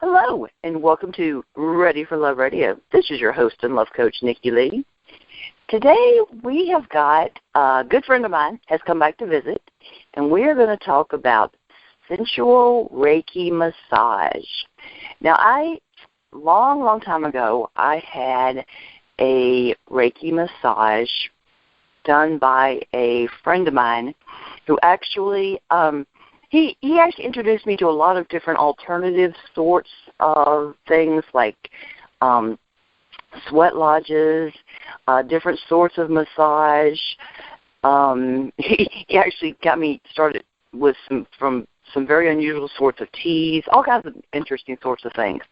Hello, and welcome to Ready for Love Radio. This is your host and love coach, Nikki Lee. Today we have got a good friend of mine has come back to visit, and we are going to talk about sensual Reiki massage. Now, long time ago, I had a Reiki massage done by a friend of mine who actually He actually introduced me to a lot of different alternative sorts of things like sweat lodges, different sorts of massage. He actually got me started with some very unusual sorts of teas, all kinds of interesting sorts of things.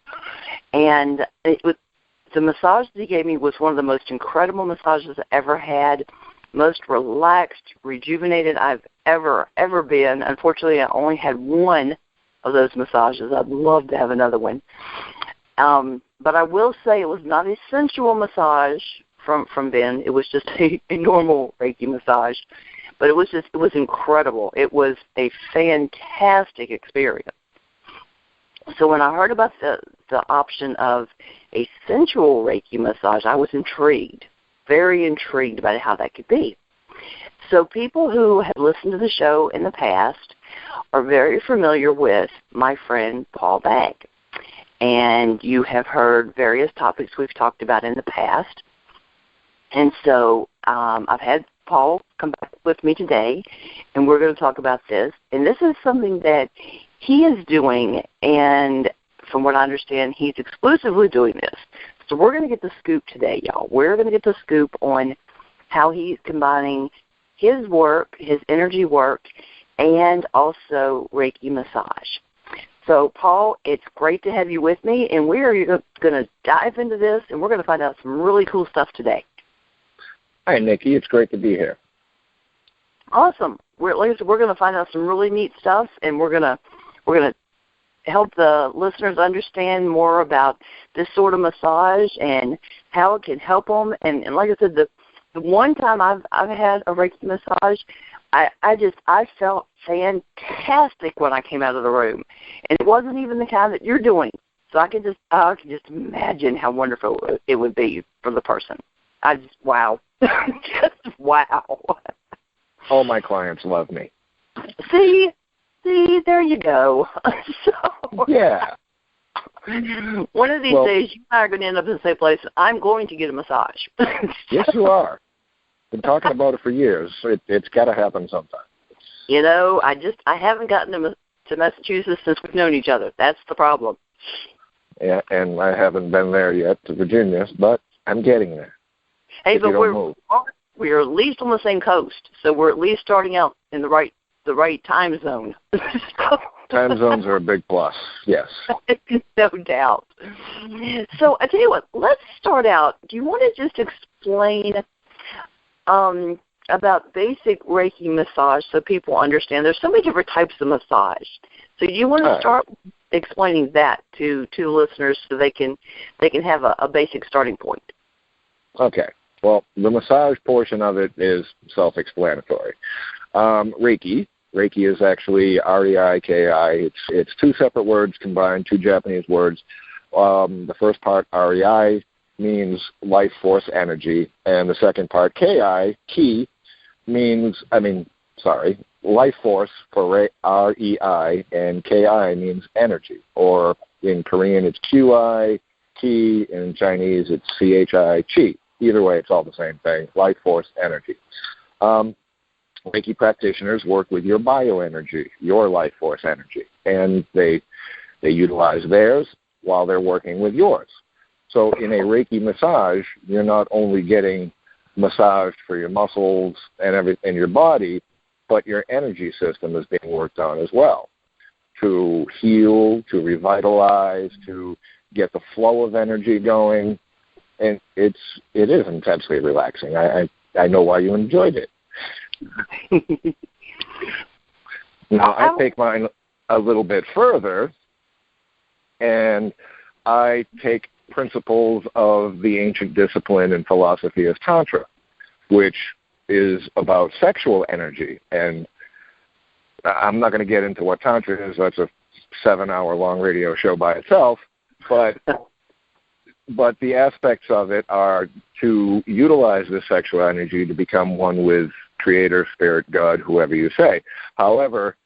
And the massage that he gave me was one of the most incredible massages I ever had, most relaxed, rejuvenated I've ever been. Unfortunately, I only had one of those massages. I'd love to have another one. But I will say it was not a sensual massage from Ben. It was just a normal Reiki massage. But it was incredible. It was a fantastic experience. So when I heard about the option of a sensual Reiki massage, I was intrigued, very intrigued about how that could be. So people who have listened to the show in the past are very familiar with my friend Paul Bagge. And you have heard various topics we've talked about in the past. And so I've had Paul come back with me today, and we're going to talk about this. And this is something that he is doing, and from what I understand, he's exclusively doing this. So we're going to get the scoop today, y'all. We're going to get the scoop on how he's combining his work, his energy work, and also Reiki massage. So, Paul, it's great to have you with me, and we are going to dive into this, and we're going to find out some really cool stuff today. Hi, Nikki. It's great to be here. Awesome. We're going to find out some really neat stuff, and we're going to help the listeners understand more about this sort of massage and how it can help them. And like I said, the one time I've had a Reiki massage, I felt fantastic when I came out of the room, and it wasn't even the kind that you're doing. So I can just imagine how wonderful it would be for the person. Wow, just wow. All my clients love me. See, there you go. So, yeah. One of these days, you and I are going to end up in the same place. I'm going to get a massage. Yes, you are. Been talking about it for years. It's got to happen sometime. You know, I haven't gotten to Massachusetts since we've known each other. That's the problem. Yeah, and I haven't been there yet to Virginia, but I'm getting there. Hey, but we're at least on the same coast, so we're at least starting out in the right time zone. Time zones are a big plus, yes. No doubt. So I tell you what, let's start out. Do you want to just explain about basic Reiki massage so people understand? There's so many different types of massage. So do you want to start explaining that to listeners so they can have a basic starting point? Okay. Well, the massage portion of it is self-explanatory. Reiki is actually R-E-I-K-I. It's two separate words combined, two Japanese words. The first part, R-E-I, means life force energy, and the second part, K-I, ki, means, life force for R-E-I, and K-I means energy, or in Korean it's Q-I, ki, in Chinese it's C-H-I, chi. Either way, it's all the same thing, life force energy. Reiki practitioners work with your bioenergy, your life force energy, and they utilize theirs while they're working with yours. So in a Reiki massage, you're not only getting massaged for your muscles and your body, but your energy system is being worked on as well to heal, to revitalize, to get the flow of energy going, and it is intensely relaxing. I know why you enjoyed it. Now, I take mine a little bit further, and I take principles of the ancient discipline and philosophy of Tantra, which is about sexual energy. And I'm not going to get into what Tantra is. That's a 7-hour-long radio show by itself, but the aspects of it are to utilize this sexual energy to become one with Creator, Spirit, God, whoever you say. However,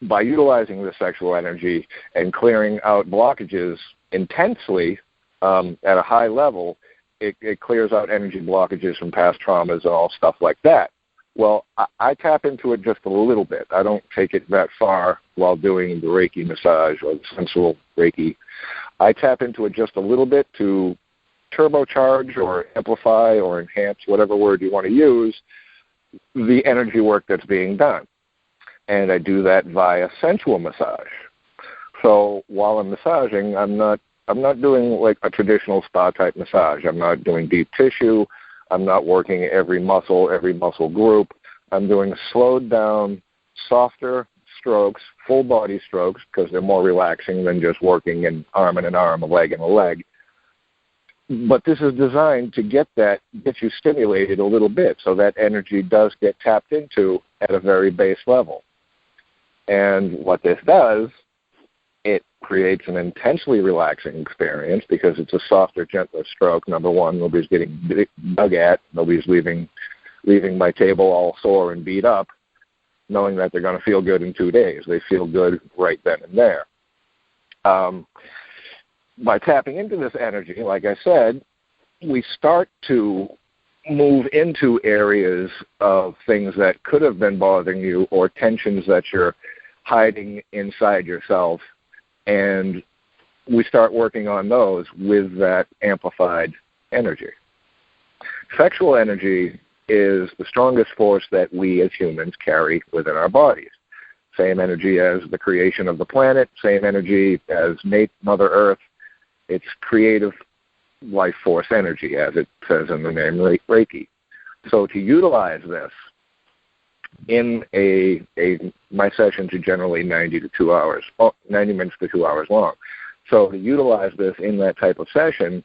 by utilizing the sexual energy and clearing out blockages intensely at a high level, it clears out energy blockages from past traumas and all stuff like that. Well, I tap into it just a little bit. I don't take it that far while doing the Reiki massage or the Sensual Reiki. I tap into it just a little bit to turbocharge or amplify or enhance, whatever word you want to use, the energy work that's being done. And I do that via sensual massage. So while I'm massaging, I'm not doing like a traditional spa-type massage. I'm not doing deep tissue. I'm not working every muscle group. I'm doing slowed down, softer strokes, full body strokes, because they're more relaxing than just working an arm and an arm, a leg and a leg. But this is designed to get you stimulated a little bit, so that energy does get tapped into at a very base level. And what this does, it creates an intensely relaxing experience because it's a softer, gentler stroke. Number one, nobody's getting dug at. Nobody's leaving my table all sore and beat up, knowing that they're going to feel good in 2 days. They feel good right then and there. By tapping into this energy, like I said, we start to move into areas of things that could have been bothering you or tensions that you're hiding inside yourself, and we start working on those with that amplified energy. Sexual energy is the strongest force that we as humans carry within our bodies. Same energy as the creation of the planet, same energy as Mother Earth. It's creative life force energy, as it says in the name Reiki. So to utilize this in my sessions are generally 90 minutes to 2 hours long. So to utilize this in that type of session,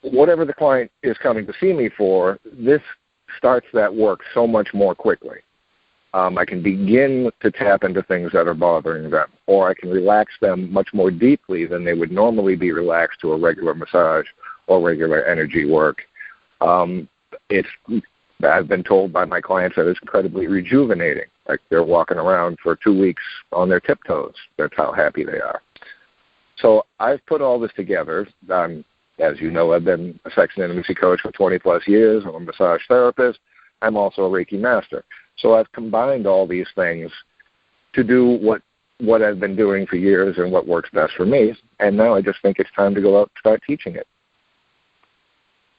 whatever the client is coming to see me for, this starts that work so much more quickly. I can begin to tap into things that are bothering them, or I can relax them much more deeply than they would normally be relaxed to a regular massage or regular energy work. I've been told by my clients that it's incredibly rejuvenating. Like they're walking around for 2 weeks on their tiptoes. That's how happy they are. So I've put all this together. As you know, I've been a sex and intimacy coach for 20-plus years. I'm a massage therapist. I'm also a Reiki master. So I've combined all these things to do what I've been doing for years and what works best for me. And now I just think it's time to go out and start teaching it.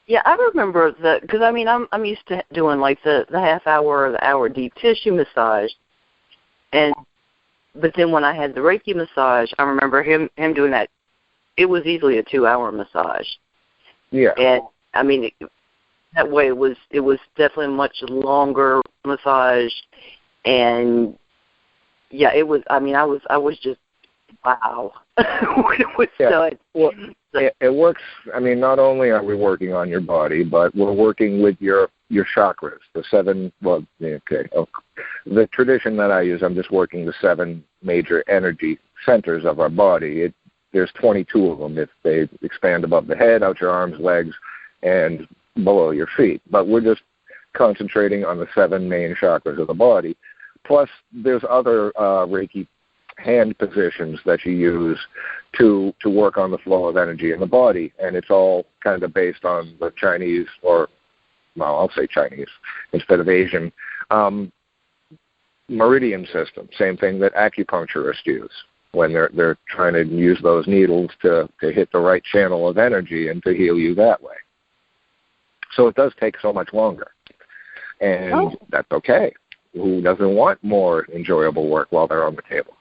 Yeah, I remember that because I'm used to doing like the half hour or the hour deep tissue massage, but then when I had the Reiki massage, I remember him doing that. It was easily a 2-hour massage. Yeah. And that way it was definitely a much longer massage, and yeah, it was. I was just wow. It was done. Well, it works. Not only are we working on your body, but we're working with your chakras, the 7. Well, okay. The tradition that I use, I'm just working the 7 major energy centers of our body. There's 22 of them if they expand above the head, out your arms, legs, and below your feet. But we're just concentrating on the 7 main chakras of the body. Plus, there's other Reiki hand positions that you use to work on the flow of energy in the body, and it's all kind of based on the Chinese, or I'll say Chinese instead of Asian, meridian system. Same thing that acupuncturists use when they're trying to use those needles to hit the right channel of energy and to heal you that way. So it does take so much longer, and that's okay. Who doesn't want more enjoyable work while they're on the table?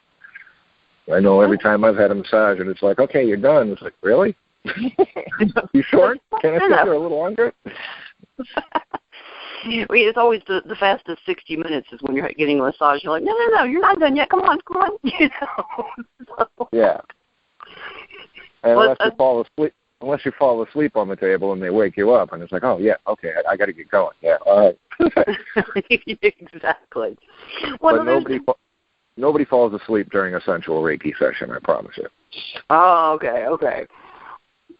I know every time I've had a massage and it's like, okay, you're done. It's like, really? You sure? Can I sit here a little longer? It's always the fastest 60 minutes is when you're getting a massage. You're like, no, you're not done yet. Come on. So. Yeah. And unless you fall asleep on the table and they wake you up and it's like, oh, yeah, okay, I got to get going. Yeah, all right. Exactly. Well, but nobody falls asleep during a sensual Reiki session, I promise you. Oh, okay.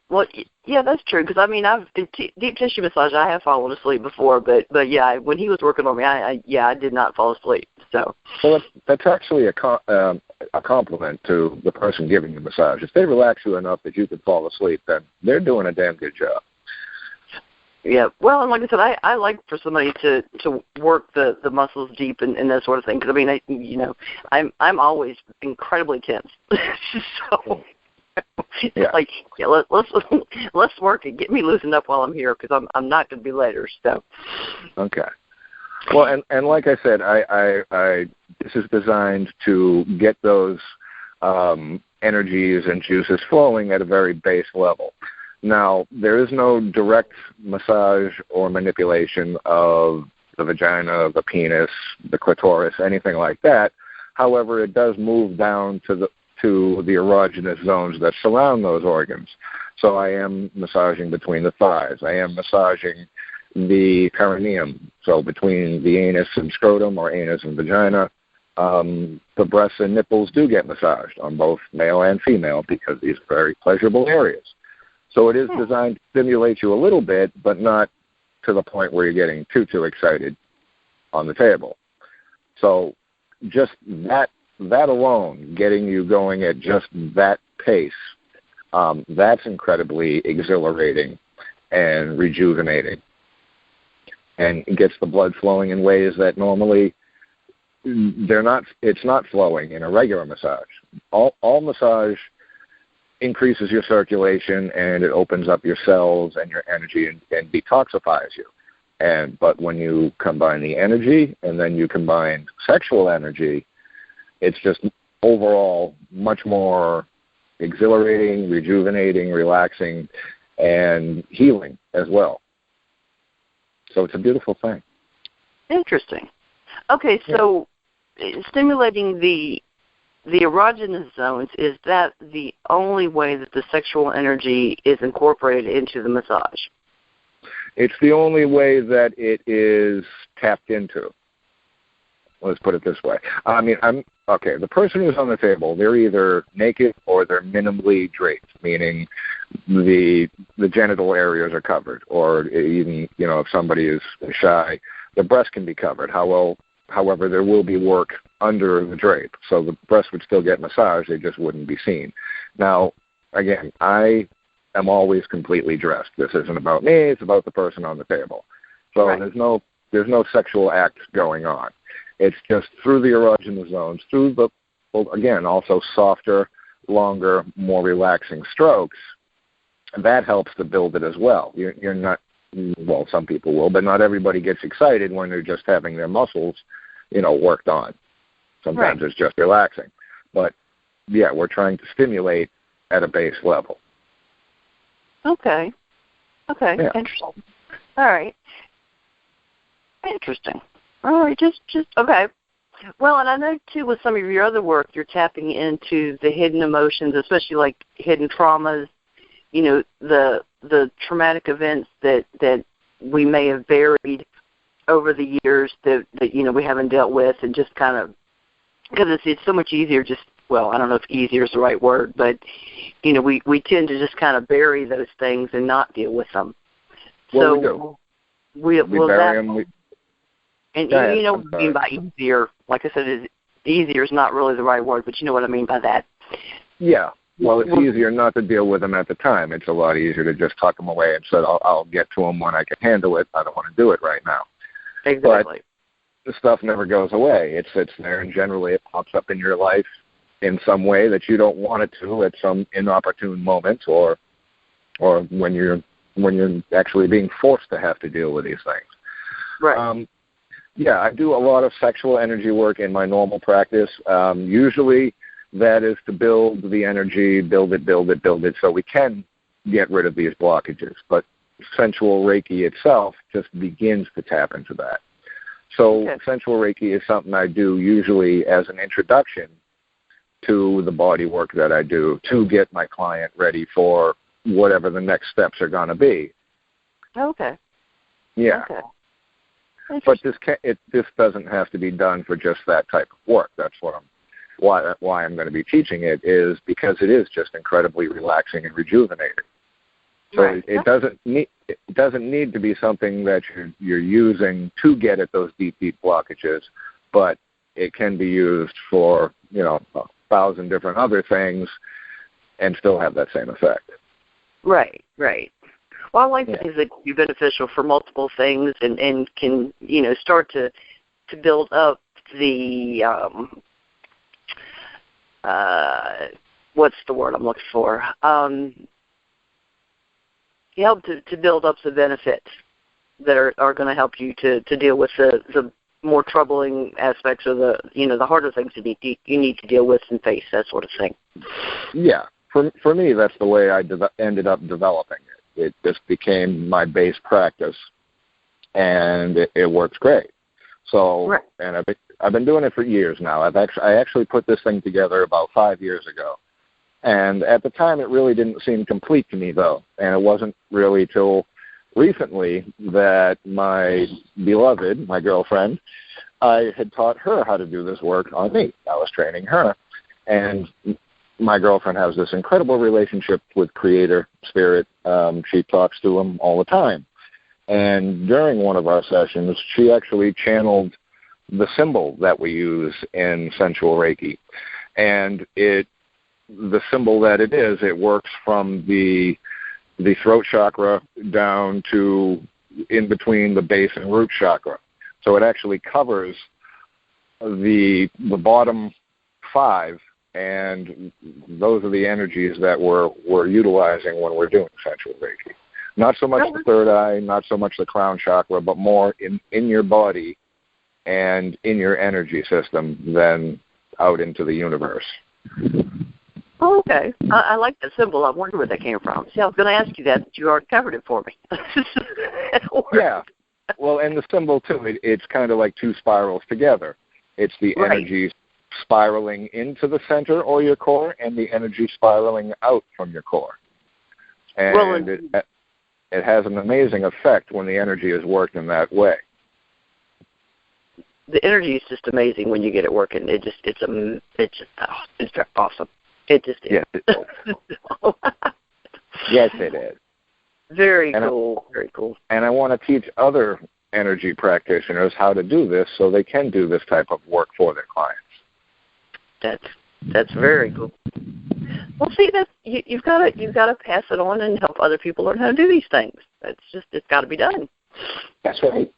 Well, yeah, that's true. Because I mean, I've in deep tissue massage. I have fallen asleep before, but yeah, when he was working on me, I did not fall asleep. So. Well, that's actually a compliment to the person giving the massage. If they relax you enough that you can fall asleep, then they're doing a damn good job. Yeah, well, and like I said, I like for somebody to work the muscles deep and that sort of thing. Because I mean, I'm always incredibly tense. So. Yeah. Like, yeah, let's work it. Get me loosened up while I'm here, because I'm not going to be later. So. Okay. Well, and like I said, I this is designed to get those energies and juices flowing at a very base level. Now, there is no direct massage or manipulation of the vagina, the penis, the clitoris, anything like that. However, it does move down to the erogenous zones that surround those organs. So I am massaging between the thighs. I am massaging the perineum, so between the anus and scrotum, or anus and vagina. The breasts and nipples do get massaged on both male and female, because these are very pleasurable areas. So it is designed to stimulate you a little bit, but not to the point where you're getting too excited on the table. So just that alone, getting you going at just that pace, that's incredibly exhilarating and rejuvenating, and it gets the blood flowing in ways that normally it's not flowing in a regular massage. All massage increases your circulation, and it opens up your cells and your energy and detoxifies you. But when you combine the energy and then you combine sexual energy, it's just overall much more exhilarating, rejuvenating, relaxing, and healing as well. So it's a beautiful thing. Interesting. Okay, so stimulating the erogenous zones, is that the only way that the sexual energy is incorporated into the massage? It's the only way that it is tapped into. Let's put it this way. I mean, the person who's on the table, they're either naked or they're minimally draped, meaning the genital areas are covered, or even, if somebody is shy, the breast can be covered. However, there will be work under the drape, so the breast would still get massaged, they just wouldn't be seen. Now, again, I am always completely dressed. This isn't about me, it's about the person on the table. So right. There's no sexual act going on. It's just through the erogenous zones, also softer, longer, more relaxing strokes. That helps to build it as well. You're not, well, some people will, but not everybody gets excited when they're just having their muscles, worked on. Sometimes It's just relaxing. But, yeah, we're trying to stimulate at a base level. Okay. Yeah. Interesting. All right. Interesting. All right, just okay. Well, and I know too with some of your other work, you're tapping into the hidden emotions, especially like hidden traumas. The traumatic events that we may have buried over the years that we haven't dealt with, and just kind of, because it's so much easier. I don't know if easier is the right word, but we tend to just kind of bury those things and not deal with them. Well, so we bury them. And what I mean by easier, like I said, easier is not really the right word, but you know what I mean by that. Yeah. Well, it's easier not to deal with them at the time. It's a lot easier to just tuck them away and say, I'll get to them when I can handle it. I don't want to do it right now. Exactly. But the stuff never goes away. It sits there, and generally it pops up in your life in some way that you don't want it to at some inopportune moment, or when you're actually being forced to have to deal with these things. Right. Yeah, I do a lot of sexual energy work in my normal practice. Usually that is to build the energy, build it, so we can get rid of these blockages. But Sensual Reiki itself just begins to tap into that. So Sensual Reiki is something I do usually as an introduction to the body work that I do to get my client ready for whatever the next steps are going to be. Okay. Yeah. Okay. But this doesn't have to be done for just that type of work. That's what I'm why I'm going to be teaching it is because it is just incredibly relaxing and rejuvenating. So Right. it doesn't need to be something that you're using to get at those deep blockages, but it can be used for 1,000 different other things and still have that same effect. Right. Well, I like things that can be beneficial for multiple things and can, start to build up the, what's the word I'm looking for? Help to build up the benefits that are going to help you to deal with the more troubling aspects of the harder things that you need to deal with and face, that sort of thing. Yeah. For me, that's the way I ended up developing it. It just became my base practice, and it works great. So, right. And I've been doing it for years now. I actually put this thing together about 5 years ago. And at the time, it really didn't seem complete to me, though. And it wasn't really till recently that my beloved, my girlfriend, I had taught her how to do this work on me. I was training her. And my girlfriend has this incredible relationship with Creator Spirit. She talks to him all the time. And during one of our sessions, she actually channeled the symbol that we use in Sensual Reiki. And the symbol that it works from the throat chakra down to in between the base and root chakra. So it actually covers the bottom 5, and those are the energies that we're utilizing when we're doing Sensual Reiki. Not so much the third eye, not so much the crown chakra, but more in your body and in your energy system than out into the universe. Oh, okay. I like that symbol. I wonder where that came from. See, I was going to ask you that, but you already covered it for me. Yeah. Well, and the symbol, too, it's kind of like 2 spirals together. It's the energy spiraling into the center or your core and the energy spiraling out from your core. And it has an amazing effect when the energy is worked in that way. The energy is just amazing when you get it working. It's awesome. It just is. Yes, it is. Yes, it is. Very cool. Very cool. And I want to teach other energy practitioners how to do this so they can do this type of work for their clients. That's very cool. Well, see, you've got to pass it on and help other people learn how to do these things. It's got to be done. That's right.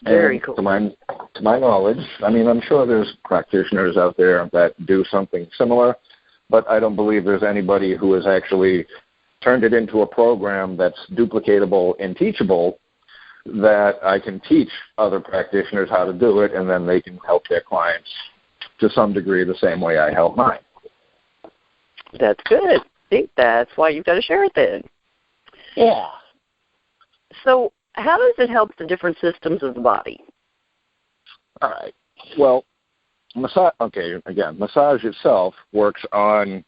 Very cool. To my knowledge, I mean, I'm sure there's practitioners out there that do something similar, but I don't believe there's anybody who has actually turned it into a program that's duplicatable and teachable that I can teach other practitioners how to do it, and then they can help their clients to some degree the same way I help mine. That's good. I think that's why you've got to share it then. Yeah. So how does it help the different systems of the body? All right. Well, massage itself works on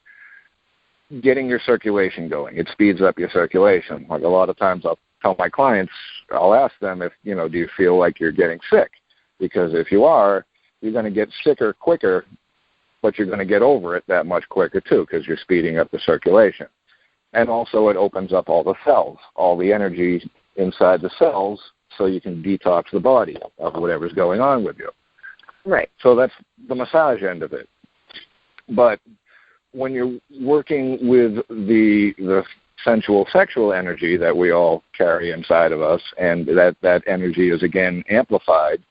getting your circulation going. It speeds up your circulation. Like a lot of times I'll tell my clients, I'll ask them if, do you feel like you're getting sick? Because if you are, you're going to get sicker quicker, but you're going to get over it that much quicker too because you're speeding up the circulation. And also it opens up all the cells, all the energy inside the cells, so you can detox the body of whatever's going on with you. Right. So that's the massage end of it. But when you're working with the sensual sexual energy that we all carry inside of us, and that energy is again amplified,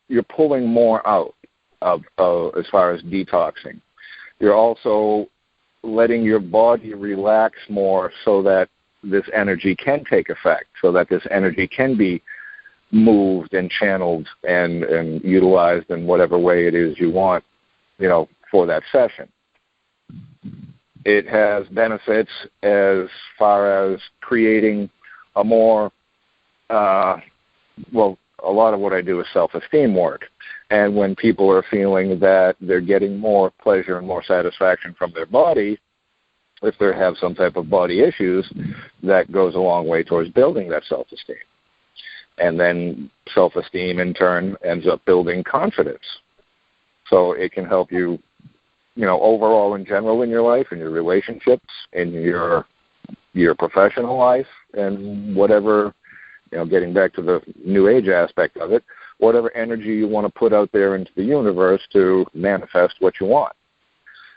you're pulling more out of as far as detoxing. You're also letting your body relax more so that this energy can take effect, so that this energy can be moved and channeled and utilized in whatever way it is you want, for that session. It has benefits as far as creating a more, a lot of what I do is self-esteem work. And when people are feeling that they're getting more pleasure and more satisfaction from their body, if they have some type of body issues, that goes a long way towards building that self-esteem. And then self-esteem, in turn, ends up building confidence. So it can help you, overall in general in your life, in your relationships, in your professional life, and whatever, getting back to the New Age aspect of it, whatever energy you want to put out there into the universe to manifest what you want.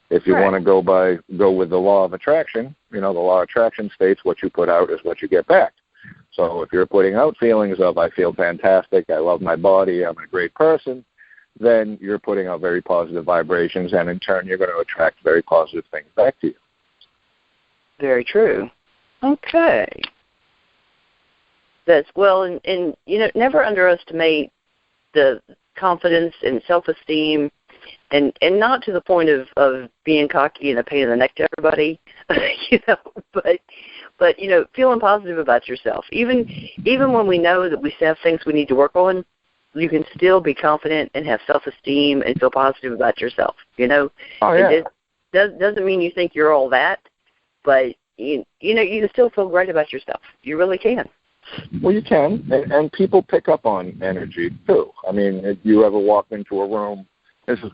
If you want to go with the law of attraction, the law of attraction states what you put out is what you get back. So if you're putting out feelings of, I feel fantastic, I love my body, I'm a great person, then you're putting out very positive vibrations, and in turn you're going to attract very positive things back to you. Very true. Okay. That's well, and never underestimate the confidence and self-esteem, and not to the point of being cocky and a pain in the neck to everybody, but feeling positive about yourself. Even when we know that we have things we need to work on, you can still be confident and have self-esteem and feel positive about yourself. Oh, yeah. It doesn't mean you think you're all that, but you can still feel great about yourself. You really can. Well, you can, and people pick up on energy too. I mean, if you ever walk into a room, this is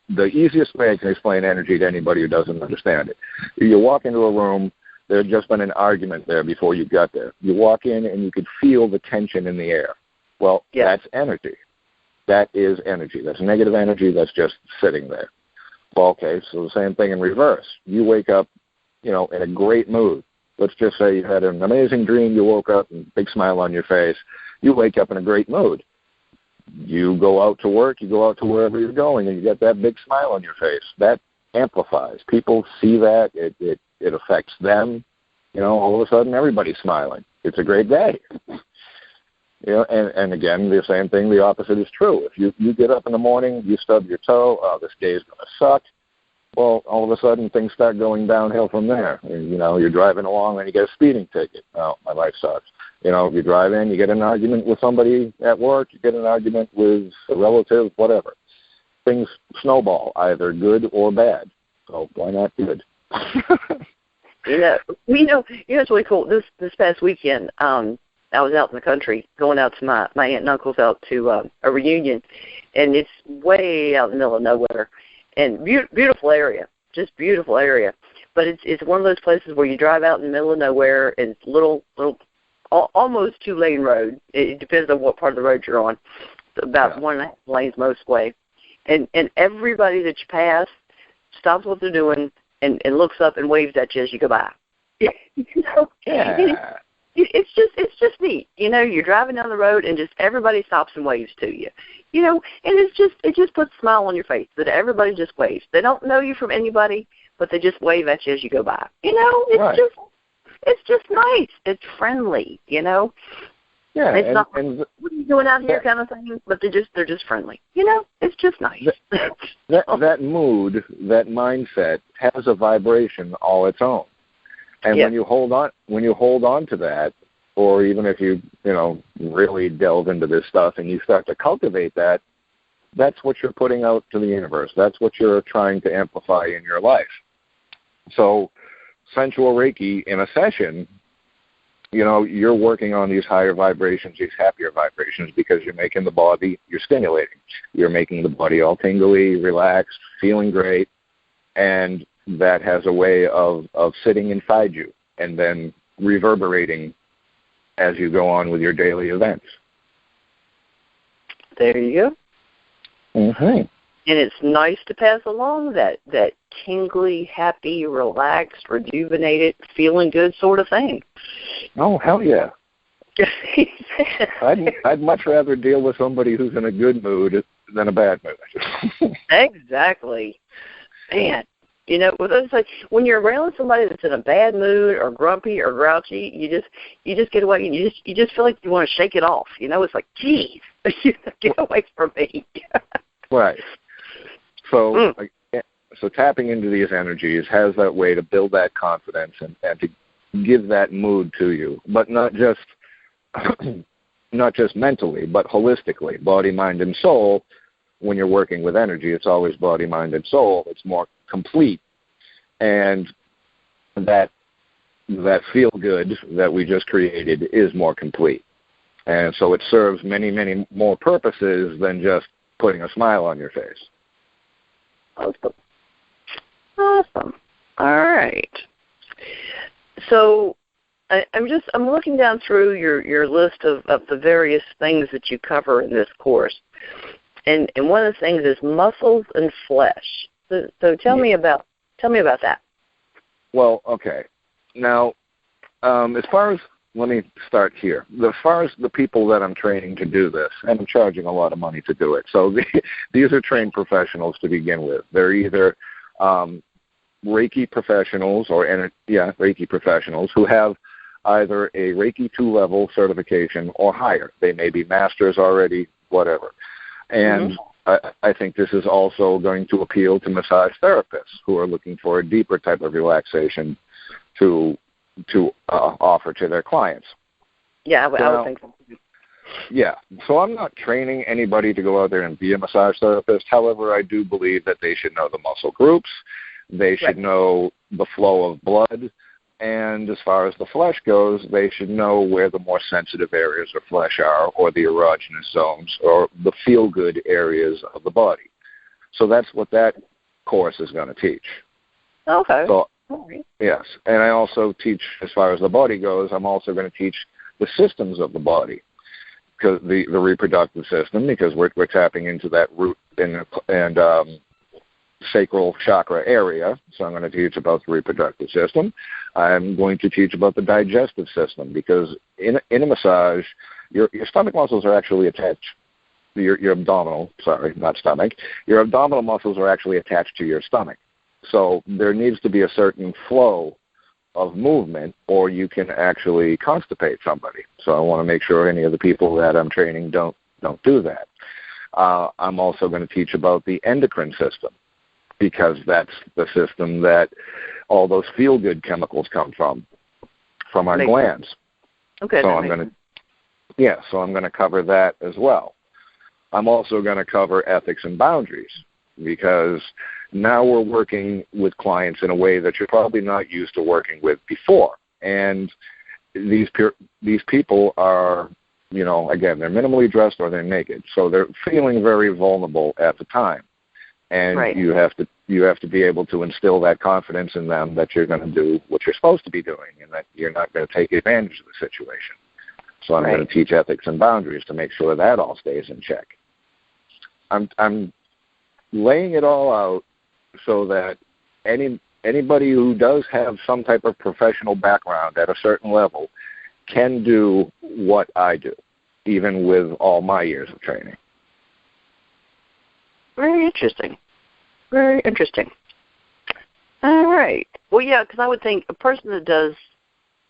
the easiest way I can explain energy to anybody who doesn't understand it. You walk into a room, there had just been an argument there before you got there. You walk in and you could feel the tension in the air. Well, That's energy. That is energy. That's negative energy that's just sitting there. Well, okay, so the same thing in reverse. You wake up, in a great mood. Let's just say you had an amazing dream, you woke up, and big smile on your face. You wake up in a great mood. You go out to work, you go out to wherever you're going, and you get that big smile on your face. That amplifies. People see that. It affects them. All of a sudden, everybody's smiling. It's a great day. And again, the same thing, the opposite is true. If you get up in the morning, you stub your toe, oh, this day is going to suck. Well, all of a sudden, things start going downhill from there. You're driving along and you get a speeding ticket. Oh, my life sucks. You drive in, you get an argument with somebody at work, you get an argument with a relative, whatever. Things snowball, either good or bad. So why not good? It's really cool. This past weekend, I was out in the country, going out to my aunt and uncle's out to a reunion, and it's way out in the middle of nowhere. And beautiful area, just beautiful area. But it's one of those places where you drive out in the middle of nowhere, and it's little almost 2-lane road. It depends on what part of the road you're on. About 1.5 lanes most way. And everybody that you pass stops what they're doing and looks up and waves at you as you go by. Yeah. It's just neat. You're driving down the road and just everybody stops and waves to you. And it just puts a smile on your face that everybody just waves. They don't know you from anybody, but they just wave at you as you go by. It's just nice. It's friendly, Yeah. It's not what are you doing out here kind of thing, but they're just friendly. It's just nice. That mood, that mindset has a vibration all its own. And when you hold on to that, or even if you really delve into this stuff and you start to cultivate that, that's what you're putting out to the universe. That's what you're trying to amplify in your life. So Sensual Reiki in a session, you're working on these higher vibrations, these happier vibrations, because you're making the body, you're stimulating. You're making the body all tingly, relaxed, feeling great, and that has a way of sitting inside you and then reverberating as you go on with your daily events. There you go. Mm-hmm. And it's nice to pass along that tingly, happy, relaxed, rejuvenated, feeling good sort of thing. Oh, hell yeah. I'd much rather deal with somebody who's in a good mood than a bad mood. Exactly. Man. When you're around somebody that's in a bad mood or grumpy or grouchy, you just get away and you just feel like you want to shake it off. It's like, geez, get away from me. Right. So tapping into these energies has that way to build that confidence and to give that mood to you, but not just mentally, but holistically, body, mind, and soul. When you're working with energy, it's always body, mind, and soul. It's more complete. And that feel-good that we just created is more complete. And so it serves many, many more purposes than just putting a smile on your face. Awesome. Awesome. All right. So I'm looking down through your list of the various things that you cover in this course, and one of the things is muscles and flesh. So tell me about that. Well, okay. Now, let me start here. As far as the people that I'm training to do this, and I'm charging a lot of money to do it. So these are trained professionals to begin with. They're either Reiki professionals Reiki professionals who have either a Reiki 2-level certification or higher. They may be masters already, whatever. And I think this is also going to appeal to massage therapists who are looking for a deeper type of relaxation to offer to their clients. Yeah, I would think so. Yeah, so I'm not training anybody to go out there and be a massage therapist. However, I do believe that they should know the muscle groups. They should know the flow of blood. And as far as the flesh goes, they should know where the more sensitive areas of flesh are, or the erogenous zones, or the feel-good areas of the body. So that's what that course is going to teach. Okay. So, yes. And I also teach, as far as the body goes, I'm also going to teach the systems of the body, because the reproductive system, because we're tapping into that root and sacral chakra area. So I'm going to teach about the reproductive system. I'm going to teach about the digestive system, because in a massage, your stomach muscles are actually attached. Your abdominal, not stomach. Your abdominal muscles are actually attached to your stomach. So there needs to be a certain flow of movement, or you can actually constipate somebody. So I want to make sure any of the people that I'm training don't do that. I'm also going to teach about the endocrine system, because that's the system that all those feel-good chemicals come from our glands. Okay. So I'm going to cover that as well. I'm also going to cover ethics and boundaries, because now we're working with clients in a way that you're probably not used to working with before. And these people are, again, they're minimally dressed or they're naked. So they're feeling very vulnerable at the time. And you have to be able to instill that confidence in them that you're going to do what you're supposed to be doing, and that you're not going to take advantage of the situation. So I'm going to teach ethics and boundaries to make sure that all stays in check. I'm laying it all out so that anybody who does have some type of professional background at a certain level can do what I do, even with all my years of training. Very interesting. Very interesting. All right. Well, yeah, because I would think a person that does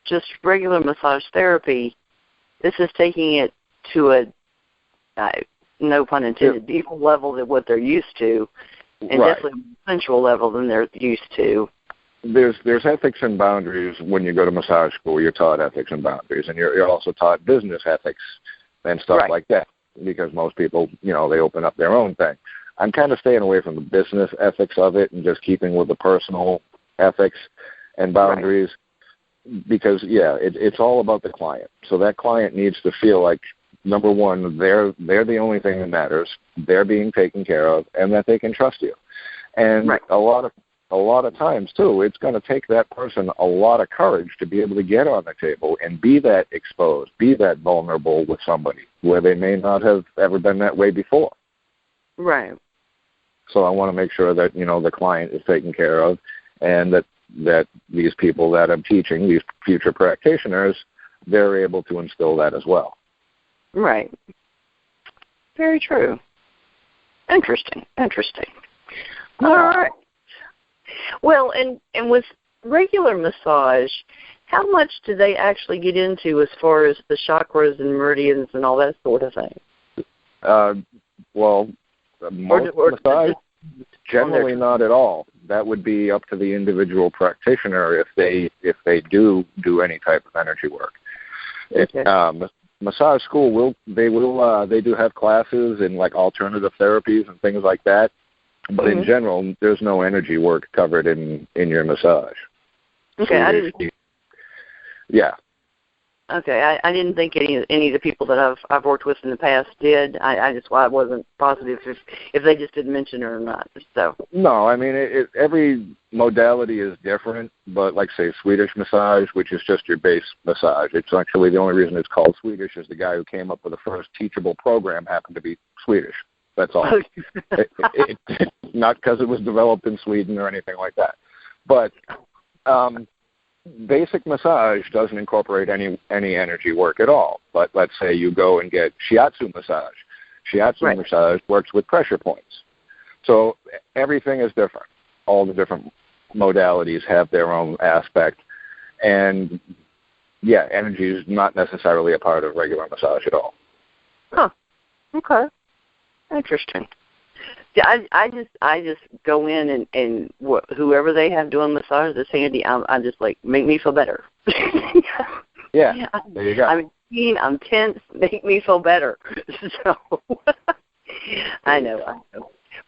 just regular massage therapy, this is taking it to a, no pun intended, deeper level than what they're used to, and definitely a sensual level than they're used to. There's ethics and boundaries. When you go to massage school, you're taught ethics and boundaries, and you're also taught business ethics and stuff like that, because most people, they open up their own thing. I'm kind of staying away from the business ethics of it and just keeping with the personal ethics and boundaries, because, it's all about the client. So that client needs to feel like, number one, they're the only thing that matters, they're being taken care of, and that they can trust you. And a lot of times, too, it's going to take that person a lot of courage to be able to get on the table and be that exposed, be that vulnerable with somebody where they may not have ever been that way before. Right. So I want to make sure that, the client is taken care of, and that these people that I'm teaching, these future practitioners, they're able to instill that as well. Right. Very true. Interesting. All right. Well, and with regular massage, how much do they actually get into as far as the chakras and meridians and all that sort of thing? Most massage, generally not at all. That would be up to the individual practitioner if they do any type of energy work. Okay. Massage school they do have classes in like alternative therapies and things like that, but in general, there's no energy work covered in your massage. Okay, So I didn't. Yeah. Okay, I didn't think any of the people that I've worked with in the past did. I wasn't positive if they just didn't mention it or not. So no, I mean every modality is different, but like say Swedish massage, which is just your base massage. It's actually the only reason it's called Swedish is the guy who came up with the first teachable program happened to be Swedish. That's all. Not because it was developed in Sweden or anything like that, but. Basic massage doesn't incorporate any energy work at all. But let's say you go and get shiatsu massage. Shiatsu massage works with pressure points. So everything is different. All the different modalities have their own aspect. And, yeah, energy is not necessarily a part of regular massage at all. Huh. Okay. Interesting. Yeah, I just go in and whoever they have doing massage that's handy, I'm just like, make me feel better. Yeah, there you go. I'm tense, make me feel better. So I know.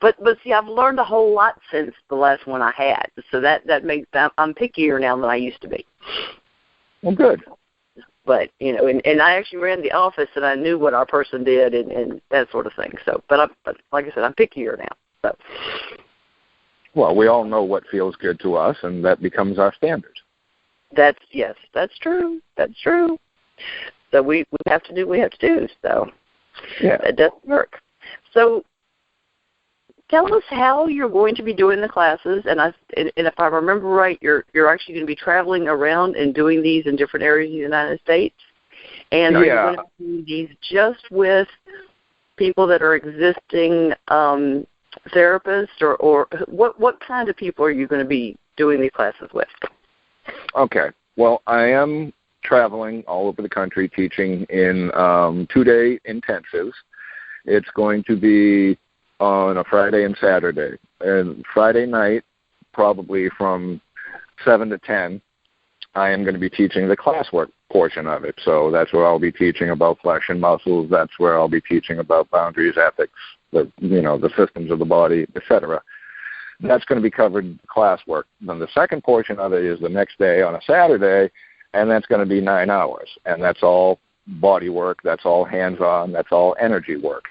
But see, I've learned a whole lot since the last one I had. So that makes I'm pickier now than I used to be. Well, good. But, and I actually ran the office and I knew what our person did and that sort of thing. So, but like I said, I'm pickier now. So. Well, we all know what feels good to us, and that becomes our standard. That's true. That's true. So we have to do what we have to do. So yeah, that doesn't work. So tell us how you're going to be doing the classes, and if I remember right, you're actually going to be traveling around and doing these in different areas of the United States. And are you going to do these just with people that are existing therapists, or what kind of people are you going to be doing these classes with? Okay. Well, I am traveling all over the country teaching in 2-day intensives. It's going to be on a Friday and Saturday. And Friday night, probably from 7 to 10, I am going to be teaching the classwork portion of it. So that's where I'll be teaching about flesh and muscles. That's where I'll be teaching about boundaries, ethics, the systems of the body, etc. That's going to be covered classwork. Then the second portion of it is the next day on a Saturday, and that's going to be 9 hours. And that's all body work. That's all hands-on. That's all energy work.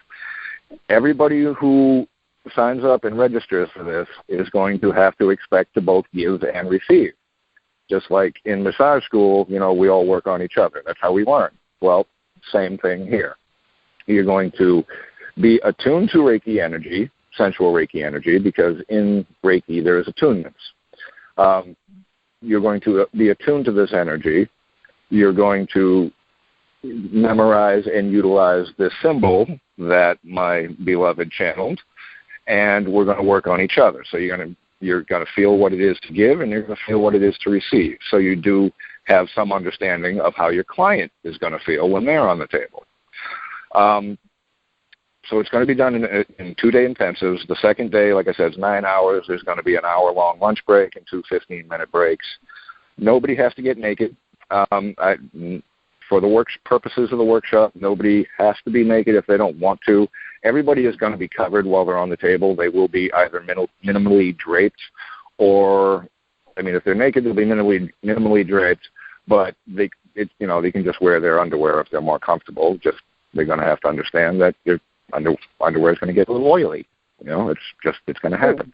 Everybody who signs up and registers for this is going to have to expect to both give and receive. Just like in massage school, we all work on each other. That's how we learn. Well, same thing here. You're going to be attuned to Reiki energy, sensual Reiki energy, because in Reiki there is attunements. You're going to be attuned to this energy. You're going to memorize and utilize this symbol that my beloved channeled, and we're going to work on each other. So you're going to feel what it is to give, and you're going to feel what it is to receive. So you do have some understanding of how your client is going to feel when they're on the table. So it's going to be done in 2-day intensives. The second day, like I said, is 9 hours. There's going to be an hour-long lunch break and 2 15-minute breaks. Nobody has to get naked. For the purposes of the workshop, nobody has to be naked if they don't want to. Everybody is going to be covered while they're on the table. They will be either minimally draped, or, if they're naked, they'll be minimally draped. But they can just wear their underwear if they're more comfortable. Just they're going to have to understand that your underwear is going to get a little oily. It's going to happen.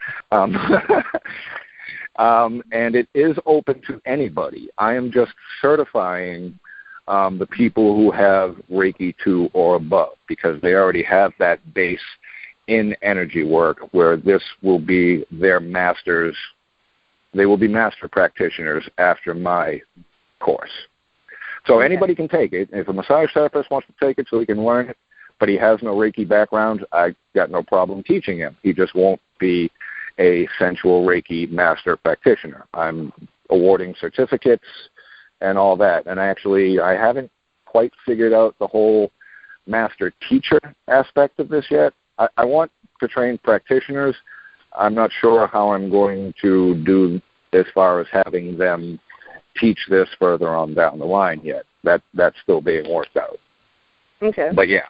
And it is open to anybody. I am just certifying the people who have Reiki 2 or above, because they already have that base in energy work where this will be their masters. They will be master practitioners after my course. So anybody can take it. If a massage therapist wants to take it so he can learn it, but he has no Reiki background, I got no problem teaching him. He just won't be a sensual Reiki master practitioner. I'm awarding certificates and all that. And I haven't quite figured out the whole master teacher aspect of this yet. I want to train practitioners. I'm not sure how I'm going to do as far as having them teach this further on down the line yet. That's still being worked out. Okay. But yeah.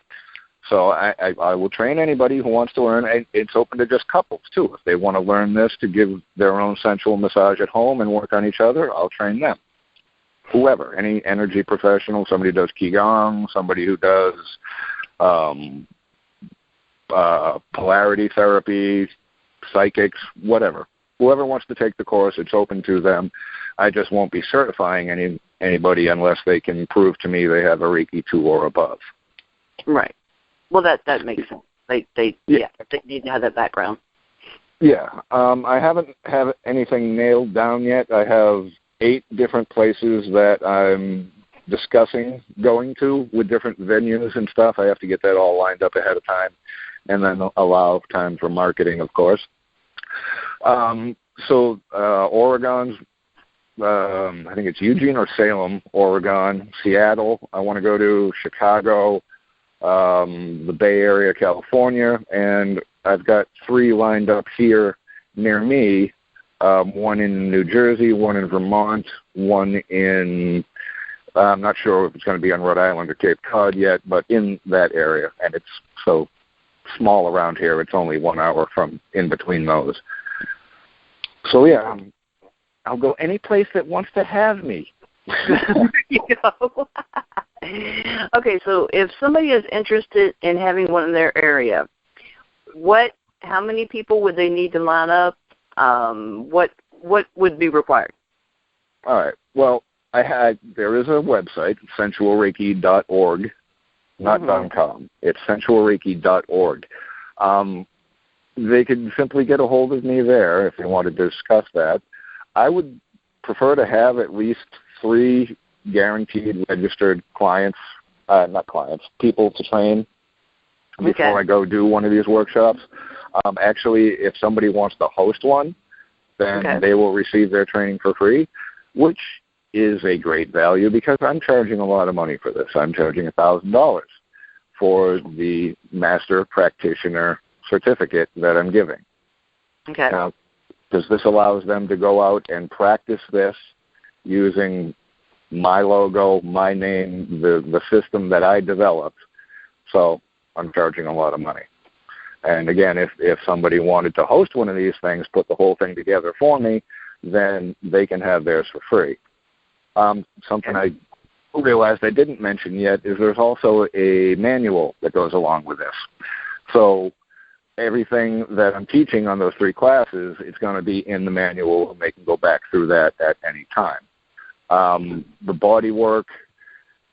So I will train anybody who wants to learn. It's open to just couples, too. If they want to learn this to give their own sensual massage at home and work on each other, I'll train them. whoever, any energy professional, somebody who does Qigong, somebody who does polarity therapy, psychics, whatever. Whoever wants to take the course, it's open to them. I just won't be certifying anybody unless they can prove to me they have a Reiki 2 or above. Right. Well, that makes sense. They need to have that background. Yeah. I haven't have anything nailed down yet. I have 8 different places that I'm discussing going to with different venues and stuff. I have to get that all lined up ahead of time and then allow time for marketing, of course. Oregon's, I think it's Eugene or Salem, Oregon, Seattle, I want to go to, Chicago, the Bay Area, California, and I've got 3 lined up here near me, one in New Jersey, one in Vermont, one in, I'm not sure if it's going to be on Rhode Island or Cape Cod yet, but in that area, and it's so small around here, it's only 1 hour from in between those. So, yeah, I'll go any place that wants to have me. There you go. Okay, so if somebody is interested in having one in their area, how many people would they need to line up? What would be required? All right. Well, there is a website, sensualreiki.org, not .com. It's sensualreiki.org. They could simply get a hold of me there if they want to discuss that. I would prefer to have at least 3 guaranteed registered people to train before I go do one of these workshops. Actually, if somebody wants to host one, then they will receive their training for free, which is a great value because I'm charging a lot of money for this. I'm charging $1,000 for the master practitioner certificate that I'm giving. Okay. Now, because this allows them to go out and practice this using my logo, my name, the system that I developed. So I'm charging a lot of money. And again, if somebody wanted to host one of these things, put the whole thing together for me, then they can have theirs for free. Something I realized I didn't mention yet is there's also a manual that goes along with this. So everything that I'm teaching on those 3 classes, it's going to be in the manual, and they can go back through that at any time. The body work,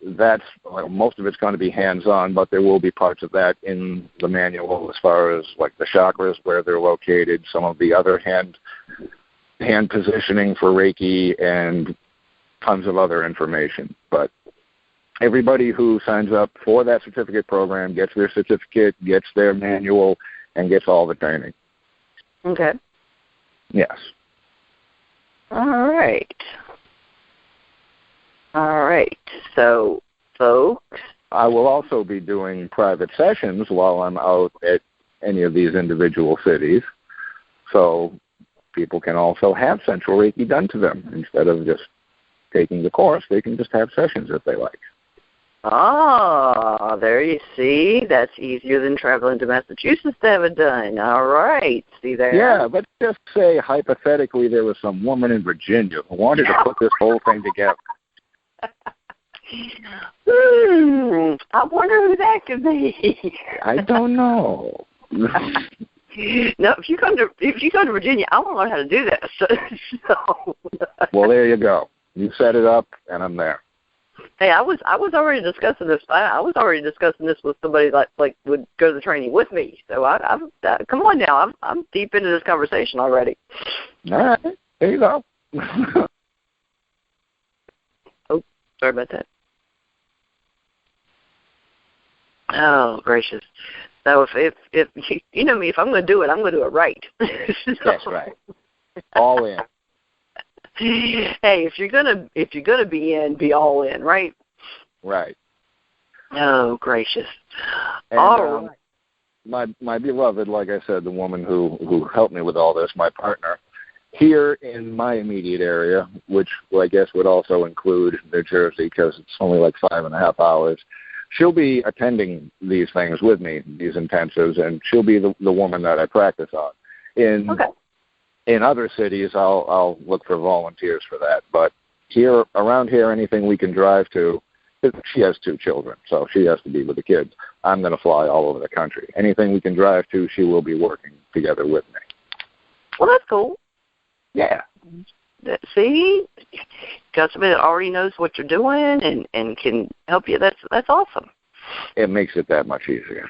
most of it's going to be hands-on, but there will be parts of that in the manual as far as like the chakras, where they're located, some of the other hand positioning for Reiki, and tons of other information. But everybody who signs up for that certificate program gets their certificate, gets their manual, and gets all the training. Okay. Yes. All right. So, folks, I will also be doing private sessions while I'm out at any of these individual cities. So people can also have Sensual Reiki done to them. Instead of just taking the course, they can just have sessions if they like. Ah, there you see. That's easier than traveling to Massachusetts to have it done. All right. See there? Yeah, but just say hypothetically there was some woman in Virginia who wanted to put this whole thing together. I wonder who that could be. I don't know. No, if you come to Virginia, I want to learn how to do that. So. Well, there you go. You set it up, and I'm there. Hey, I was already discussing this. I was already discussing this with somebody like would go to the training with me. So I'm come on now. I'm deep into this conversation already. All right, there you go. Oh, sorry about that. Oh, gracious. So if you know me, if I'm going to do it, I'm going to do it right. That's right. All in. Hey, if you're gonna be in, be all in, right? Right. Oh, gracious. And, all right. My beloved, like I said, the woman who helped me with all this, my partner, here in my immediate area, which I guess would also include New Jersey because it's only like 5.5 hours, she'll be attending these things with me, these intensives, and she'll be the woman that I practice on. In other cities, I'll look for volunteers for that. But around here, anything we can drive to, she has 2 children, so she has to be with the kids. I'm going to fly all over the country. Anything we can drive to, she will be working together with me. Well, that's cool. Yeah. See, got somebody that already knows what you're doing and can help you. That's awesome. It makes it that much easier.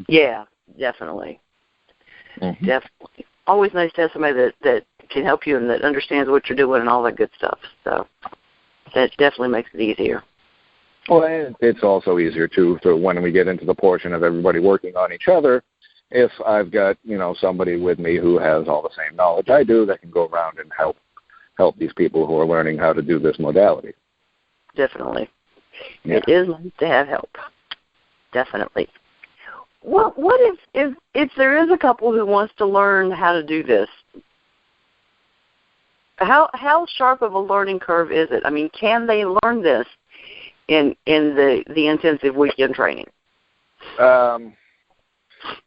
Yeah, definitely. Mm-hmm. Definitely. Always nice to have somebody that can help you and that understands what you're doing and all that good stuff. So that definitely makes it easier. Well, it's also easier, too, so when we get into the portion of everybody working on each other, if I've got, somebody with me who has all the same knowledge I do that can go around and help these people who are learning how to do this modality. Definitely. Yeah. It is nice to have help. Definitely. Well, what if there is a couple who wants to learn how to do this? How sharp of a learning curve is it? I mean, can they learn this in the intensive weekend training?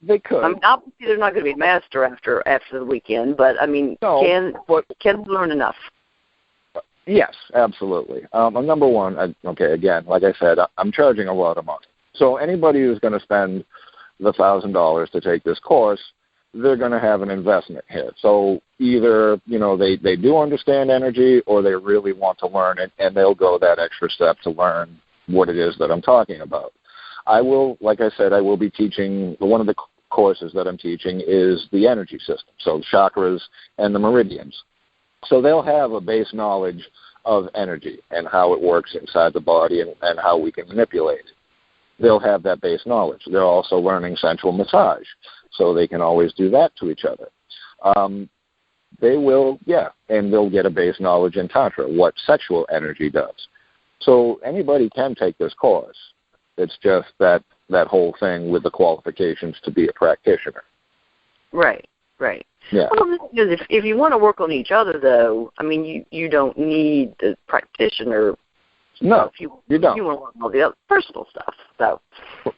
They could. I mean, obviously, they're not going to be master after the weekend, but I mean, can they learn enough? Yes, absolutely. Number one, again, like I said, I'm charging a lot of money. So anybody who's going to spend the $1,000 to take this course, they're going to have an investment here. So either, they do understand energy or they really want to learn it, and they'll go that extra step to learn what it is that I'm talking about. Like I said, I will be teaching, one of the courses that I'm teaching is the energy system, so chakras and the meridians. So they'll have a base knowledge of energy and how it works inside the body and how we can manipulate it. They'll have that base knowledge. They're also learning sensual massage, so they can always do that to each other. They will, and they'll get a base knowledge in Tantra, what sexual energy does. So anybody can take this course. It's just that whole thing with the qualifications to be a practitioner. Right. Yeah. Well, if you want to work on each other, though, I mean, you don't need the practitioner. No, you don't. You want to learn all the other personal stuff. So.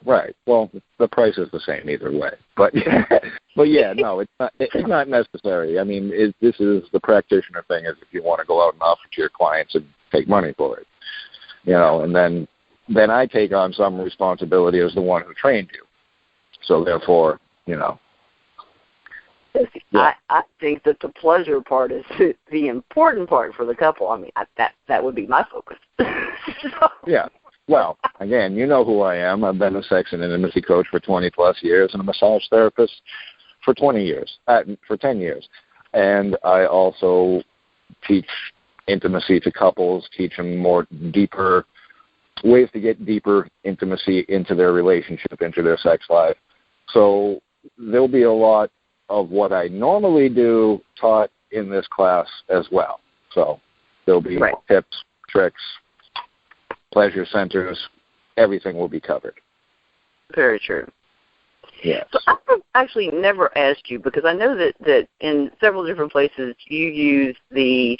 Right. Well, the price is the same either way. But no, it's not necessary. I mean, this is the practitioner thing. Is if you want to go out and offer to your clients and take money for it, and then I take on some responsibility as the one who trained you. So therefore, Yeah. I think that the pleasure part is the important part for the couple. I mean, that would be my focus. So. Yeah. Well, again, you know who I am. I've been a sex and intimacy coach for 20-plus years and a massage therapist for 10 years. And I also teach intimacy to couples, teach them more deeper ways to get deeper intimacy into their relationship, into their sex life. So there'll be a lot of what I normally do taught in this class as well. So there'll be tips, tricks, pleasure centers, everything will be covered. Very true. Yes. So I've actually never asked you, because I know that in several different places you use the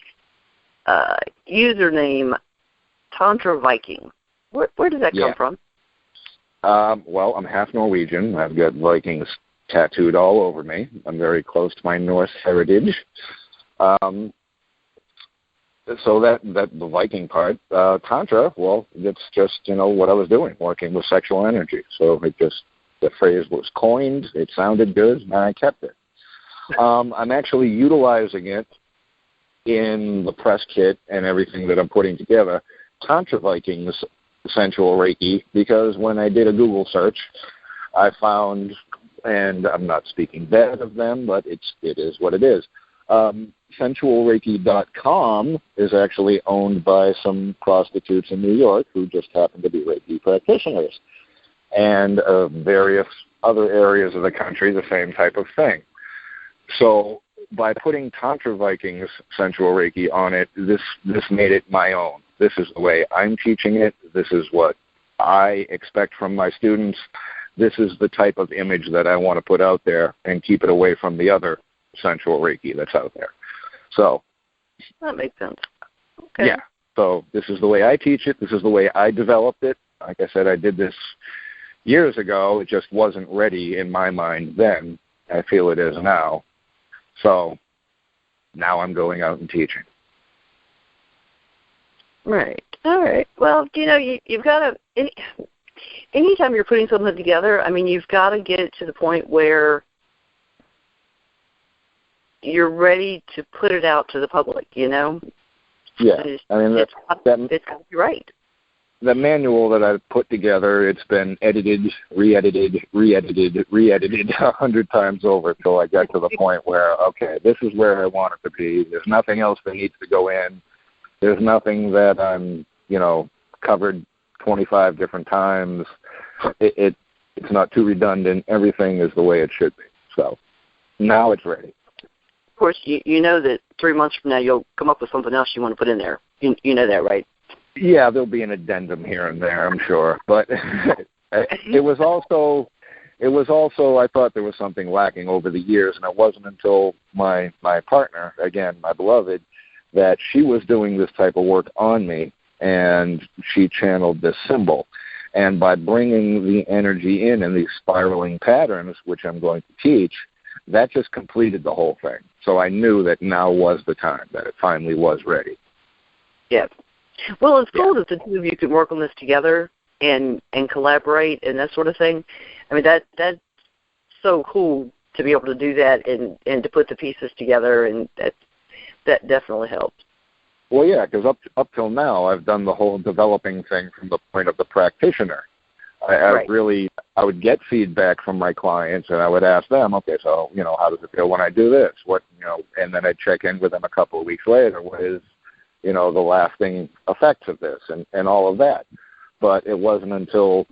username Tantra Viking. Where does that come from? Well, I'm half Norwegian. I've got Vikings tattooed all over me. I'm very close to my Norse heritage. So that the Viking part, Tantra, well, it's just, what I was doing, working with sexual energy. So the phrase was coined, it sounded good, and I kept it. I'm actually utilizing it in the press kit and everything that I'm putting together, Tantra Vikings Sensual Reiki, because when I did a Google search, I found, and I'm not speaking bad of them, but it is what it is. SensualReiki.com is actually owned by some prostitutes in New York who just happen to be Reiki practitioners, and various other areas of the country, the same type of thing. So by putting Tantra Vikings Sensual Reiki on it, this made it my own. This is the way I'm teaching it. This is what I expect from my students. This is the type of image that I want to put out there and keep it away from the other sensual Reiki that's out there. So that makes sense. Okay. Yeah. So this is the way I teach it. This is the way I developed it. Like I said, I did this years ago. It just wasn't ready in my mind then. I feel it is now. So now I'm going out and teaching. Right. All right. Well, you've got to, anytime you're putting something together, I mean, you've got to get it to the point where you're ready to put it out to the public, Yeah. It's got to be right. The manual that I've put together, it's been edited, re-edited 100 times over until I got to the point where, okay, this is where I want it to be. There's nothing else that needs to go in. There's nothing that I'm, covered 25 different times. It's not too redundant. Everything is the way it should be. So now it's ready. Of course, you know that 3 months from now you'll come up with something else you want to put in there. You know that, right? Yeah, there'll be an addendum here and there, I'm sure. But it was also I thought there was something lacking over the years, and it wasn't until my partner, again, my beloved, that she was doing this type of work on me, and she channeled this symbol. And by bringing the energy in these spiraling patterns, which I'm going to teach, that just completed the whole thing. So I knew that now was the time, that it finally was ready. Yeah. Well, it's cool that the two of you can work on this together and collaborate and that sort of thing. I mean, that's so cool to be able to do that and to put the pieces together, and that definitely helps. Well, yeah, because up till now, I've done the whole developing thing from the point of the practitioner. I would get feedback from my clients, and I would ask them, okay, so, how does it feel when I do this? And then I'd check in with them a couple of weeks later. What is, the lasting effects of this and all of that. But it wasn't until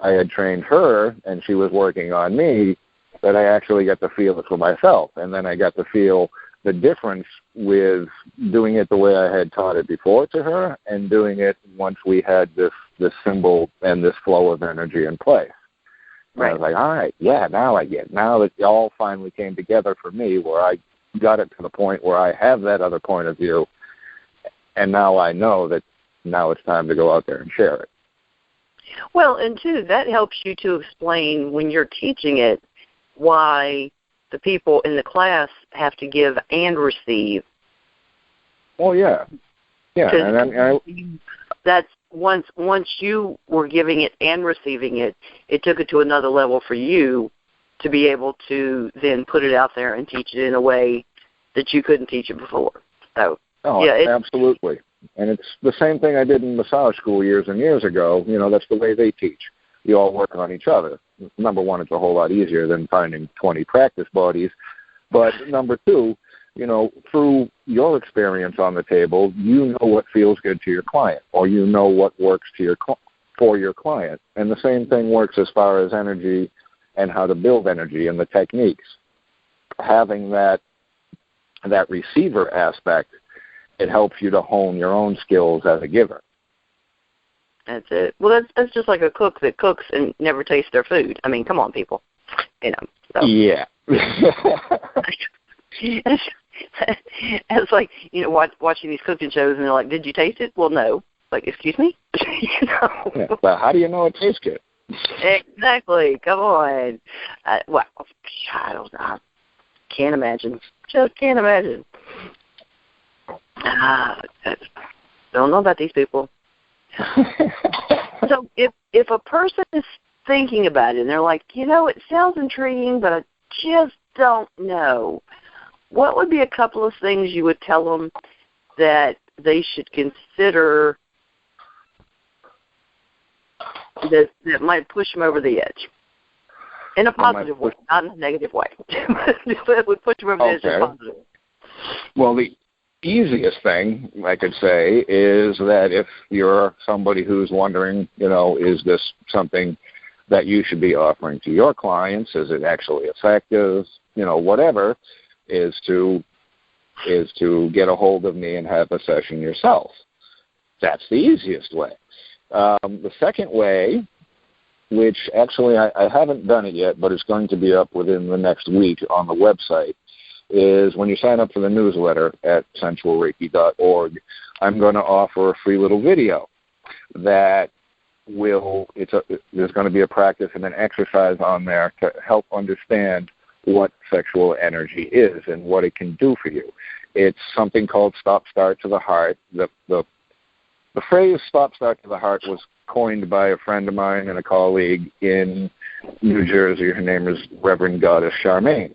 I had trained her and she was working on me that I actually got to feel it for myself. And then I got to feel the difference with doing it the way I had taught it before to her and doing it once we had this symbol and this flow of energy in place. Right. I was like, all right, yeah, now I get it. Now that it all finally came together for me where I got it to the point where I have that other point of view, and now I know that now it's time to go out there and share it. Well, and two, that helps you to explain when you're teaching it why the people in the class have to give and receive. Oh, yeah. Yeah, and that's once you were giving it and receiving it, it took it to another level for you to be able to then put it out there and teach it in a way that you couldn't teach it before. So, absolutely. And it's the same thing I did in massage school years and years ago. That's the way they teach. You all work on each other. Number one, it's a whole lot easier than finding 20 practice buddies. But number two, through your experience on the table, you know what feels good to your client, or you know what works for your client. And the same thing works as far as energy and how to build energy and the techniques. Having that receiver aspect, it helps you to hone your own skills as a giver. That's it. Well, that's just like a cook that cooks and never tastes their food. I mean, come on, people. So. Yeah. It's like, watching these cooking shows, and they're like, did you taste it? Well, no. Like, excuse me? Yeah. Well, how do you know it tastes good? Exactly. Come on. I don't know. I can't imagine. Just can't imagine. Don't know about these people. So if a person is thinking about it and they're like, it sounds intriguing, but I just don't know, what would be a couple of things you would tell them that they should consider that might push them over the edge? In a positive way, not in a negative way. It would push them over the edge in a positive way. Well, the easiest thing I could say is that if you're somebody who's wondering, is this something that you should be offering to your clients? Is it actually effective? Whatever, is to get a hold of me and have a session yourself. That's the easiest way. The second way, which actually I haven't done it yet, but it's going to be up within the next week on the website, is when you sign up for the newsletter at sensualreiki.org, I'm going to offer a free little video that there's going to be a practice and an exercise on there to help understand what sexual energy is and what it can do for you. It's something called Stop Start to the Heart. The The phrase "stop, start to the heart" was coined by a friend of mine and a colleague in New Jersey. Her name is Reverend Goddess Charmaine.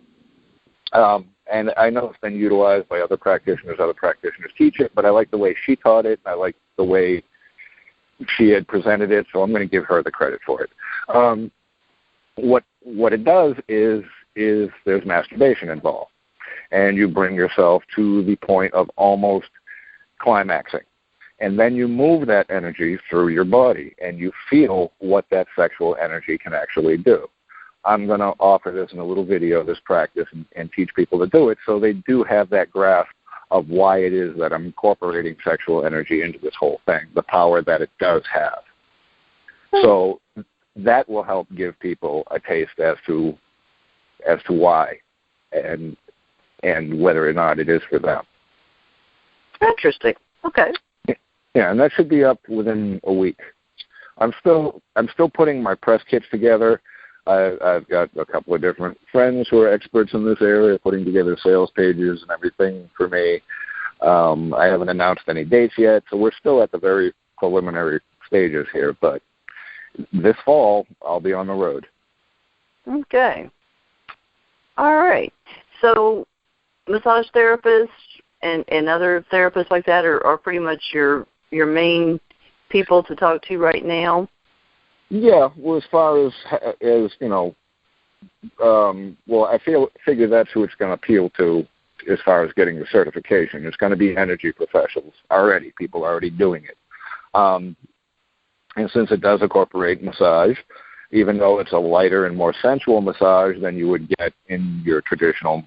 And I know it's been utilized by other practitioners. Other practitioners teach it, but I like the way she taught it. I like the way she had presented it, so I'm going to give her the credit for it. What it does is there's masturbation involved, and you bring yourself to the point of almost climaxing. And then you move that energy through your body, and you feel what that sexual energy can actually do. I'm going to offer this in a little video, this practice, and teach people to do it so they do have that grasp of why it is that I'm incorporating sexual energy into this whole thing, the power that it does have. So that will help give people a taste as to why and whether or not it is for them. Interesting. Okay. Yeah, and that should be up within a week. I'm still putting my press kits together. I've got a couple of different friends who are experts in this area, putting together sales pages and everything for me. I haven't announced any dates yet, so we're still at the very preliminary stages here. But this fall, I'll be on the road. Okay. All right. So massage therapists and other therapists like that are pretty much your main people to talk to right now? Yeah, well, as far as you know, well, I figure that's who it's going to appeal to as far as getting the certification. It's going to be energy professionals already, people already doing it. And since it does incorporate massage, even though it's a lighter and more sensual massage than you would get in your traditional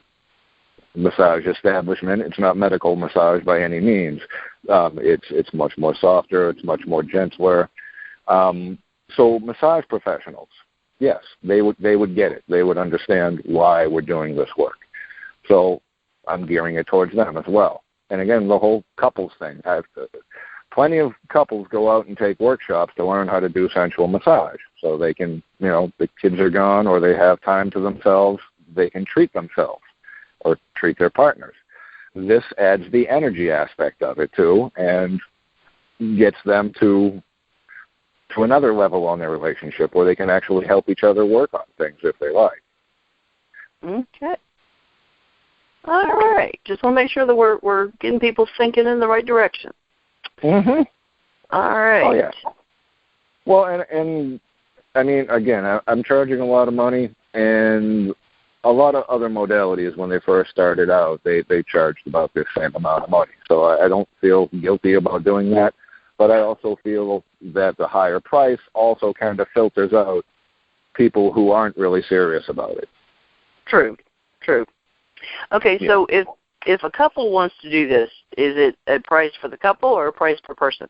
massage establishment, it's not medical massage by any means. It's much more softer, it's much more gentler. So massage professionals, yes, they would get it. They would understand why we're doing this work. So I'm gearing it towards them as well. And again, the whole couples thing. Plenty of couples go out and take workshops to learn how to do sensual massage. So they can, you know, the kids are gone or they have time to themselves, they can treat themselves or treat their partners. This adds the energy aspect of it too and gets them to another level on their relationship where they can actually help each other work on things if they like. Okay. All right. Just want to make sure that we're getting people thinking in the right direction. Mm-hmm. All right. Oh, yeah. Well, and I mean, again, I'm charging a lot of money, and a lot of other modalities, when they first started out, they charged about the same amount of money. So I don't feel guilty about doing that. But I also feel that the higher price also kind of filters out people who aren't really serious about it. True. Okay, yeah. So if a couple wants to do this, is it a price for the couple or a price per person?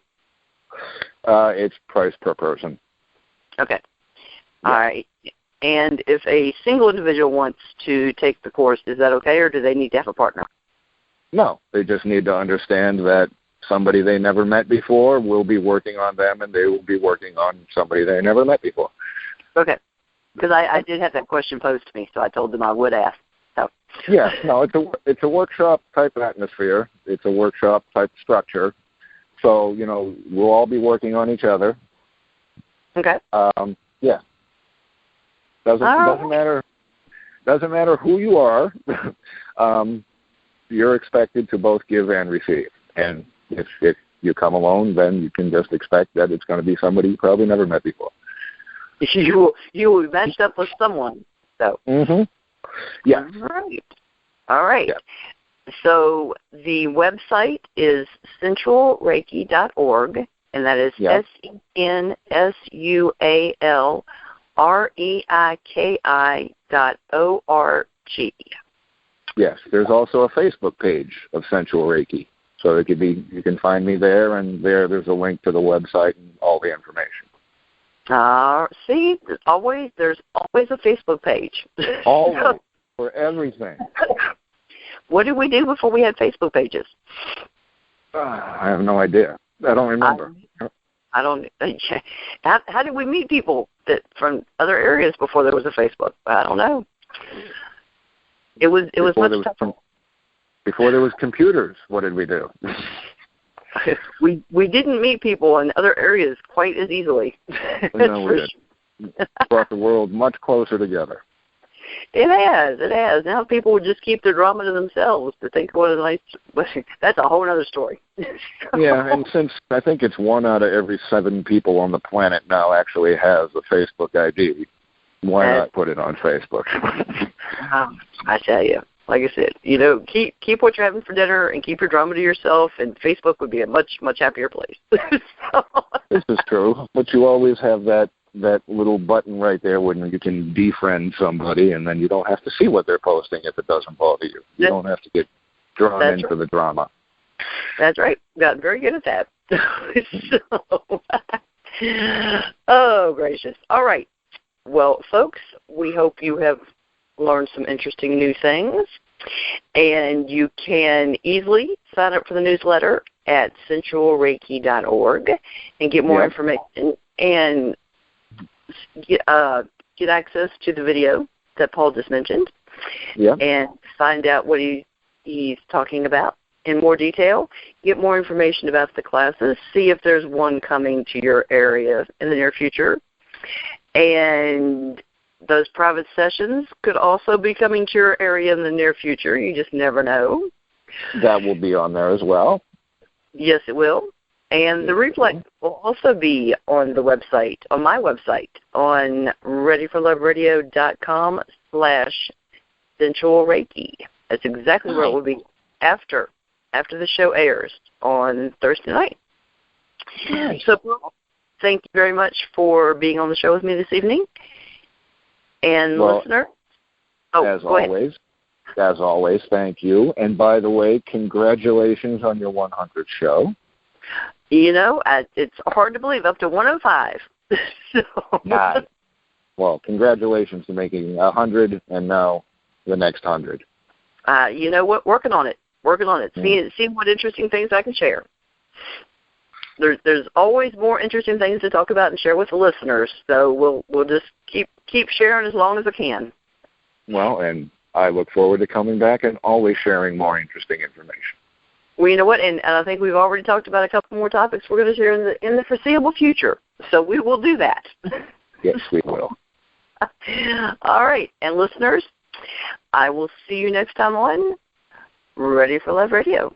It's price per person. Okay. Yeah. All right. And if a single individual wants to take the course, is that okay, or do they need to have a partner? No, they just need to understand that somebody they never met before will be working on them, and they will be working on somebody they never met before. Okay. Because I did have that question posed to me, so I told them I would ask. So. Yeah, no, it's a workshop type atmosphere. It's a workshop type structure. So, you know, we'll all be working on each other. Okay. Yeah. Doesn't matter who you are. You're expected to both give and receive. And if you come alone, then you can just expect that it's going to be somebody you probably never met before. You will be matched up with someone. So. Mm-hmm. Yeah. All right. Yeah. So the website is sensualreiki.org, and that is sensualreiki.org. Yes. There's also a Facebook page of Sensual Reiki. So it could be, you can find me there, and there's a link to the website and all the information. See, there's always a Facebook page. Always, for everything. What did we do before we had Facebook pages? I have no idea. I don't remember. I don't. How did we meet people from other areas before there was a Facebook? I don't know. It was much tougher. Before there was computers, what did we do? we didn't meet people in other areas quite as easily. No, we didn't. Brought the world much closer together. It has. Now people would just keep their drama to themselves. To think what a nice, that's a whole other story. Yeah, and since I think it's 1 out of every 7 people on the planet now actually has a Facebook ID, why not put it on Facebook? I tell you, like I said, keep what you're having for dinner and keep your drama to yourself, and Facebook would be a much, much happier place. This is true, but you always have that little button right there when you can defriend somebody, and then you don't have to see what they're posting if it doesn't bother you. You don't have to get drawn into the drama. That's right. Got very good at that. Oh, gracious. All right. Well, folks, we hope you have learned some interesting new things, and you can easily sign up for the newsletter at sensualreiki.org and get more information and get access to the video that Paul just mentioned, and find out what he's talking about in more detail, get more information about the classes, see if there's one coming to your area in the near future, and those private sessions could also be coming to your area in the near future. You just never know. That will be on there as well. Yes, it will. And the replay will also be on the website, on my website, on readyforloveradio.com/sensual Reiki. That's exactly where it will be after the show airs on Thursday night. Nice. So, thank you very much for being on the show with me this evening. And listener, as always, thank you. And by the way, congratulations on your 100th show. It's hard to believe, up to 105. Nice. Well, congratulations to making 100 and now the next 100. You know what? Working on it. Seeing what interesting things I can share. There's always more interesting things to talk about and share with the listeners. So we'll just keep sharing as long as I can. Well, and I look forward to coming back and always sharing more interesting information. Well, you know what? And I think we've already talked about a couple more topics we're going to share in the foreseeable future. So we will do that. Yes, we will. All right. And listeners, I will see you next time on Ready for Love Radio.